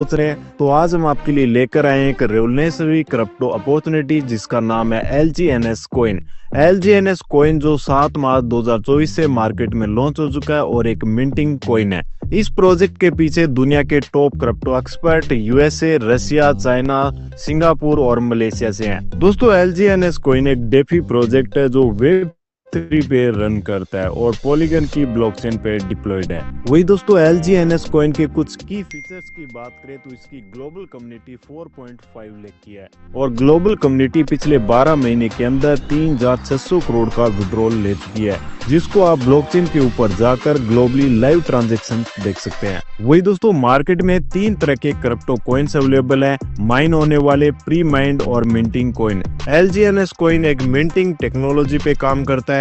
सोच रहे हैं तो आज हम आपके लिए लेकर आए हैं एक रेवोल्यूशनरी क्रिप्टो अपॉर्चुनिटी जिसका नाम है LGNS कॉइन। LGNS कॉइन जो 7 मार्च 2024 से मार्केट में लॉन्च हो चुका है और एक मिंटिंग कॉइन है। इस प्रोजेक्ट के पीछे दुनिया के top crypto expert USA, Russia, China, Singapore और मलेशिया से हैं। दोस्तों LGNS कॉइन एक डेफी प्रोजेक्ट है जो वेब 3 पे रन करता है और पॉलीगन की ब्लॉकचेन पे डिप्लॉयड है। वही दोस्तों LGNS कॉइन के कुछ की फीचर्स की बात करें तो इसकी ग्लोबल कम्युनिटी 4.5 लाख की है और ग्लोबल कम्युनिटी पिछले 12 महीने के अंदर 3,600 करोड़ का विड्रॉल ले चुकी है, जिसको आप ब्लॉकचेन के ऊपर जाकर ग्लोबली लाइव ट्रांजैक्शन देख सकते हैं। वही दोस्तों मार्केट में 3 तरह के क्रिप्टो कॉइन्स अवेलेबल हैं, माइन होने वाले, प्री माइंड और मिंटिंग कॉइन। LGNS कॉइन एक मिंटिंग टेक्नोलॉजी पे काम करता है,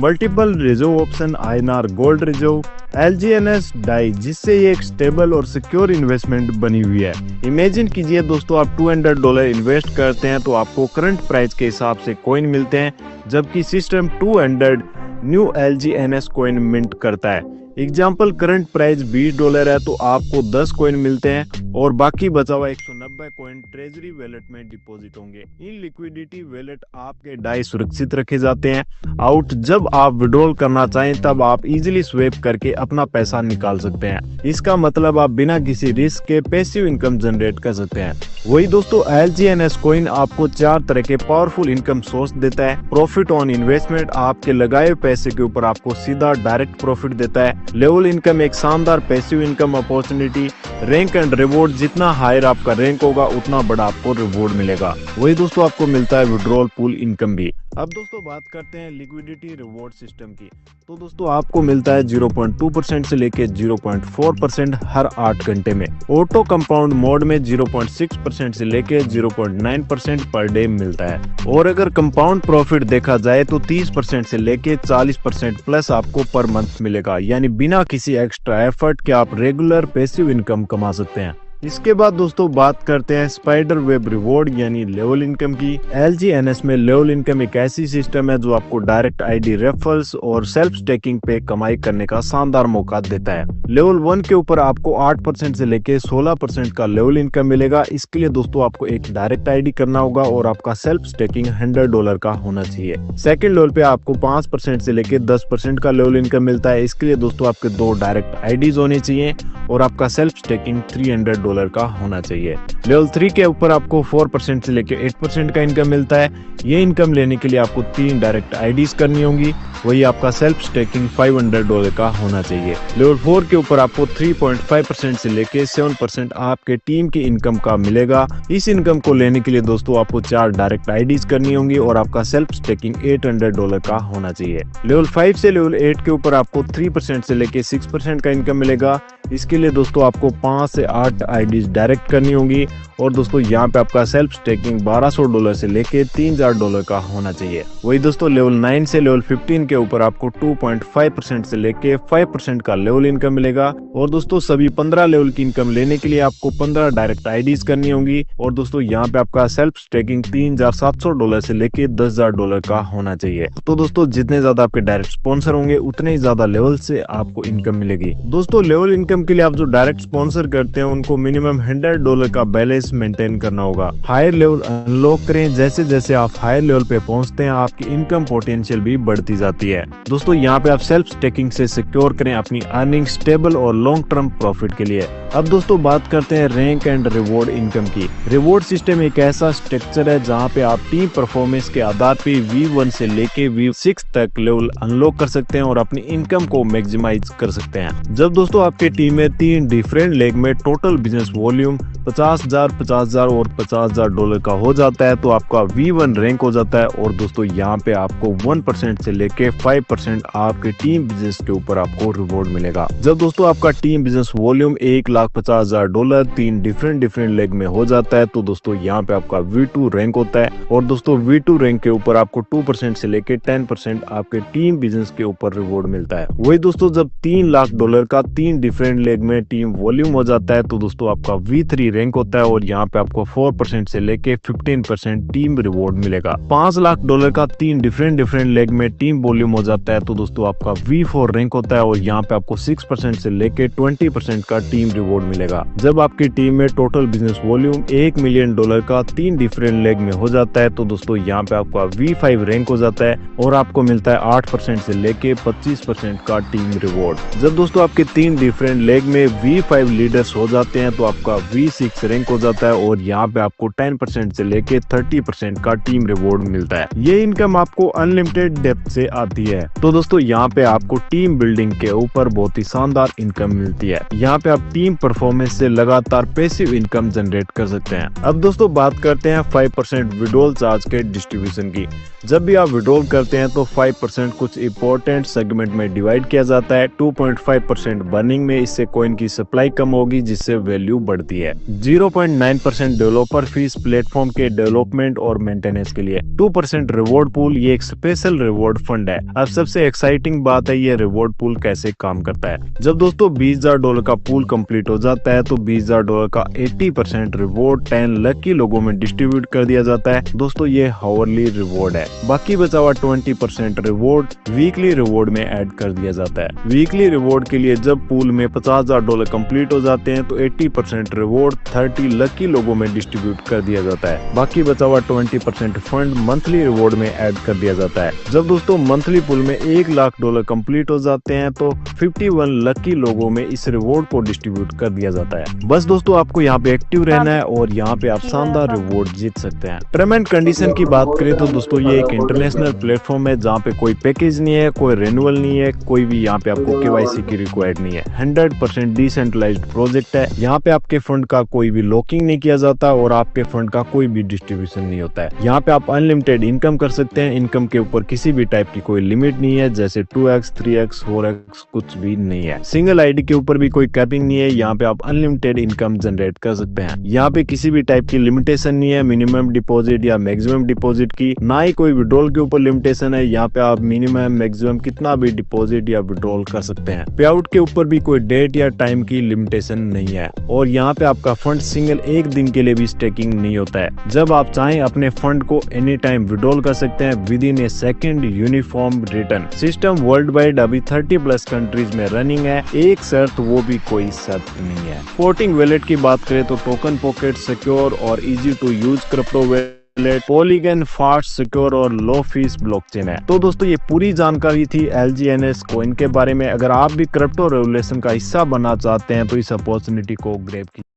multiple reserve option INR gold reserve, LGNS DAI, जिससे ये एक स्टेबल और सिक्योर इन्वेस्टमेंट बनी हुई है। इमेजिन कीजिए दोस्तों आप $200 इन्वेस्ट करते हैं तो आपको करंट प्राइस के हिसाब से कॉइन मिलते हैं, जबकि system 200 new LGNS coin mint करता है। एग्जाम्पल करंट प्राइस $20 है तो आपको 10 कॉइन मिलते हैं और बाकी बचा हुआ 190 कॉइन ट्रेजरी वैलेट में डिपॉजिट होंगे। इन लिक्विडिटी वैलेट आपके डाई सुरक्षित रखे जाते हैं। आउट जब आप विड्रॉल करना चाहें तब आप इजीली स्वैप करके अपना पैसा निकाल सकते हैं। इसका मतलब आप बिना किसी रिस्क के पैसिव इनकम जनरेट कर सकते हैं। वही दोस्तों LGNS कॉइन आपको 4 तरह के पावरफुल इनकम सोर्स देता है। प्रॉफिट ऑन इन्वेस्टमेंट, आपके लगाए पैसे के ऊपर आपको सीधा डायरेक्ट प्रॉफिट देता है। लेवल इनकम, एक शानदार passive income opportunity. Rank and reward, जितना हायर आपका रैंक होगा उतना बड़ा आपको रिवॉर्ड मिलेगा। वही दोस्तों आपको मिलता है विड्रॉल पूल इनकम भी। अब दोस्तों बात करते हैं लिक्विडिटी रिवॉर्ड सिस्टम की। तो दोस्तों आपको मिलता है 0.2% से लेके 0.4% हर 8 घंटे में। ऑटो कंपाउंड मोड में 0.6% से लेके 0.9% पर डे मिलता है। और अगर कंपाउंड प्रॉफिट देखा जाए तो 30% से लेके 40% प्लस आपको पर मंथ मिलेगा, यानी बिना किसी एक्स्ट्रा एफर्ट के आप रेगुलर पैसिव इनकम कमा सकते हैं। इसके बाद दोस्तों बात करते हैं स्पाइडर वेब रिवॉर्ड यानी लेवल इनकम की। LGNS में लेवल इनकम एक ऐसी सिस्टम है जो आपको डायरेक्ट ID रेफरल्स और सेल्फ स्टेकिंग पे कमाई करने का शानदार मौका देता है। लेवल 1 के ऊपर आपको 8% से लेके 16% का लेवल इनकम मिलेगा। इसके लिए दोस्तों आपको एक डायरेक्ट ID करना होगा और आपका सेल्फ स्टेकिंग $100 का होना चाहिए। सेकेंड लेवल पे आपको 5% से लेके 10% का लेवल इनकम मिलता है। इसके लिए दोस्तों आपके 2 डायरेक्ट IDs होने चाहिए और आपका सेल्फ स्टेकिंग $300 का होना चाहिए। लेवल 3 के ऊपर आपको 4% से लेकर 8% का इनकम मिलता है। ये इनकम लेने के लिए आपको 3 डायरेक्ट IDs करनी होंगी, वही आपका सेल्फ स्टेकिंग $500 का होना चाहिए। लेवल 4 के ऊपर आपको 3.5% से लेके 7% आपके टीम की इनकम का मिलेगा। इस इनकम को लेने के लिए दोस्तों आपको 4 डायरेक्ट IDs करनी होंगी और आपका सेल्फ स्टेकिंग $800 का होना चाहिए। लेवल 5 से लेवल 8 के ऊपर आपको 3% से लेके 6% का इनकम मिलेगा। इसके लिए दोस्तों आपको 5 से 8 IDs डायरेक्ट करनी होंगी और दोस्तों यहाँ पे आपका सेल्फ स्टेकिंग $1200 से लेके $3000 का होना चाहिए। वही दोस्तों लेवल 9 से लेवल 15 के ऊपर आपको 2.5% से लेके 5% का लेवल इनकम मिलेगा और दोस्तों सभी 15 लेवल की इनकम लेने के लिए आपको 15 डायरेक्ट IDs करनी होंगी और दोस्तों यहाँ पे आपका सेल्फ स्टेकिंग $3700 से लेके $10000 का होना चाहिए। तो दोस्तों जितने ज्यादा आपके डायरेक्ट स्पॉन्सर होंगे उतने ही ज्यादा लेवल से आपको इनकम मिलेगी। दोस्तों लेवल इनकम के लिए आप जो डायरेक्ट स्पॉन्सर करते हैं उनको मिनिमम $100 का बैलेंस मेंटेन करना होगा। हायर लेवल अनलॉक करें, जैसे जैसे आप हायर लेवल पे पहुंचते हैं आपकी इनकम पोटेंशियल भी बढ़ती जाती है। दोस्तों यहाँ पे आप सेल्फ स्टेकिंग से सिक्योर करें अपनी अर्निंग स्टेबल और लॉन्ग टर्म प्रॉफिट के लिए। अब दोस्तों बात करते हैं रैंक एंड रिवॉर्ड इनकम की। रिवॉर्ड सिस्टम एक ऐसा स्ट्रक्चर है जहाँ पे आप टीम परफॉर्मेंस के आधार पे V1 से लेके V6 तक लेवल अनलॉक कर सकते हैं और अपनी इनकम को मैक्सिमाइज कर सकते हैं। जब दोस्तों आपकी टीम में 3 डिफरेंट लेग में टोटल बिजनेस वॉल्यूम 50,000, 50,000 और $50,000 का हो जाता है तो आपका V1 रैंक हो जाता है और दोस्तों यहाँ पे आपको 1% से लेके 5% आपके टीम बिजनेस के ऊपर आपको रिवॉर्ड मिलेगा। जब दोस्तों आपका team business volume $1,50,000 3 different leg में हो जाता है तो दोस्तों यहाँ पे आपका V2 रैंक होता है और दोस्तों V2 रैंक के ऊपर आपको 2% से लेके 10% आपके टीम बिजनेस के ऊपर रिवॉर्ड मिलता है। वही दोस्तों जब $3 लाख का 3 डिफरेंट लेग में टीम वॉल्यूम हो जाता है तो दोस्तों आपका V3 रैंक होता है है और यहाँ पे आपको 4% से लेके 15% टीम रिवॉर्ड मिलेगा। $5 लाख का 3 डिफरेंट लेग में टीम वॉल्यूम हो जाता है तो दोस्तों आपका V4 रैंक होता है और यहाँ पे आपको 6% से लेके 20% का टीम रिवॉर्ड मिलेगा। जब आपकी टीम में टोटल बिजनेस वॉल्यूम $1 मिलियन का 3 डिफरेंट लेग में हो जाता है तो दोस्तों यहाँ पे आपका V5 रैंक हो जाता है और आपको मिलता है 8% से लेके 25% का टीम रिवॉर्ड। जब दोस्तों आपके 3 डिफरेंट लेग में V5 लीडर्स हो जाते हैं तो आपका V6 रैंक हो जाता है और यहाँ पे आपको 10% से लेके 30% का टीम रिवॉर्ड मिलता है। ये इनकम आपको अनलिमिटेड डेप्थ से आती है। तो दोस्तों यहाँ पे आपको टीम बिल्डिंग के ऊपर बहुत ही शानदार इनकम मिलती है। यहाँ पे आप टीम परफॉर्मेंस से लगातार पैसिव इनकम जनरेट कर सकते हैं। अब दोस्तों बात करते हैं 5% विड्रॉल चार्ज के डिस्ट्रीब्यूशन की। जब भी आप विड्रॉल करते हैं तो 5% कुछ इंपॉर्टेंट सेगमेंट में डिवाइड किया जाता है। 2.5% बर्निंग में, इससे कॉइन की सप्लाई कम होगी जिससे वैल्यू बढ़ती है। 0.9% डेवलपर फीस प्लेटफॉर्म के डेवलपमेंट और मेंटेनेंस के लिए। 2% रिवॉर्ड पूल, ये एक स्पेशल रिवॉर्ड फंड है। अब सबसे एक्साइटिंग बात है ये रिवॉर्ड पूल कैसे काम करता है। जब दोस्तों $20,000 का पूल कंप्लीट हो जाता है तो $20,000 का 80% रिवॉर्ड 10 लकी लोगों में डिस्ट्रीब्यूट कर दिया जाता है। दोस्तों ये हावरली रिवॉर्ड है। बाकी बचा हुआ 20% रिवॉर्ड वीकली रिवॉर्ड में ऐड कर दिया जाता है। वीकली रिवॉर्ड के लिए जब पूल में $50,000 कंप्लीट हो जाते हैं तो 80% रिवॉर्ड 30 लकी लोगों में डिस्ट्रीब्यूट कर दिया जाता है। बाकी बचा हुआ 20% फंड मंथली रिवॉर्ड में ऐड कर दिया जाता है। जब दोस्तों मंथली पूल में $1 लाख कंप्लीट हो जाते हैं तो 51 लकी लोगों में इस रिवॉर्ड को डिस्ट्रीब्यूट कर दिया जाता है। बस दोस्तों आपको यहाँ पे एक्टिव रहना है और यहाँ पे आप शानदार रिवॉर्ड जीत सकते हैं। टर्म एंड कंडीशन की बात करें तो दोस्तों ये एक इंटरनेशनल प्लेटफॉर्म है जहाँ पे कोई पैकेज नहीं है, कोई रेन्युअल नहीं है, कोई भी यहाँ पे आपको KYC की रिक्वायर्ड नहीं है। 100% डिसेंट्रलाइज्ड प्रोजेक्ट है। यहाँ पे आपके फंड का कोई भी लॉकिंग नहीं किया जाता और आपके फंड का कोई भी डिस्ट्रीब्यूशन नहीं होता है। यहाँ पे आप अनलिमिटेड इनकम कर सकते हैं। इनकम के ऊपर किसी भी टाइप की कोई लिमिट नहीं है, जैसे 2x 3x 4x कुछ भी नहीं है। सिंगल आईडी के ऊपर भी कोई कैपिंग नहीं है। यहाँ पे आप अनलिमिटेड इनकम जनरेट कर सकते हैं। यहाँ पे किसी भी टाइप की लिमिटेशन नहीं है मिनिमम डिपॉजिट या मैक्सिमम डिपॉजिट की, ना ही कोई विड्रॉल के ऊपर लिमिटेशन है। यहाँ पे आप मिनिमम मैक्सिमम कितना भी डिपॉजिट या विड्रॉल कर सकते हैं। पे आउट के ऊपर भी कोई डेट या टाइम की लिमिटेशन नहीं है और यहाँ पे आपका फंड सिंगल एक दिन के लिए भी स्टेकिंग नहीं होता है। जब आप चाहें अपने फंड को एनी टाइम विड्रॉल कर सकते हैं with in A second. Uniform return system world wide अभी 30+ कंट्रीज में रनिंग है। एक शर्त, वो भी कोई शर्त नहीं है। फ्लोटिंग वैलेट की बात करें तो टोकन पॉकेट, सिक्योर और easy to use crypto wallet, Polygon, fast, secure और लो फीस ब्लॉकचेन है। तो दोस्तों ये पूरी जानकारी थी LGNS कॉइन के बारे में। अगर आप भी क्रिप्टो रेवोल्यूशन का हिस्सा बनना चाहते हैं तो इस अपॉर्चुनिटी को ग्रैब कीजिए।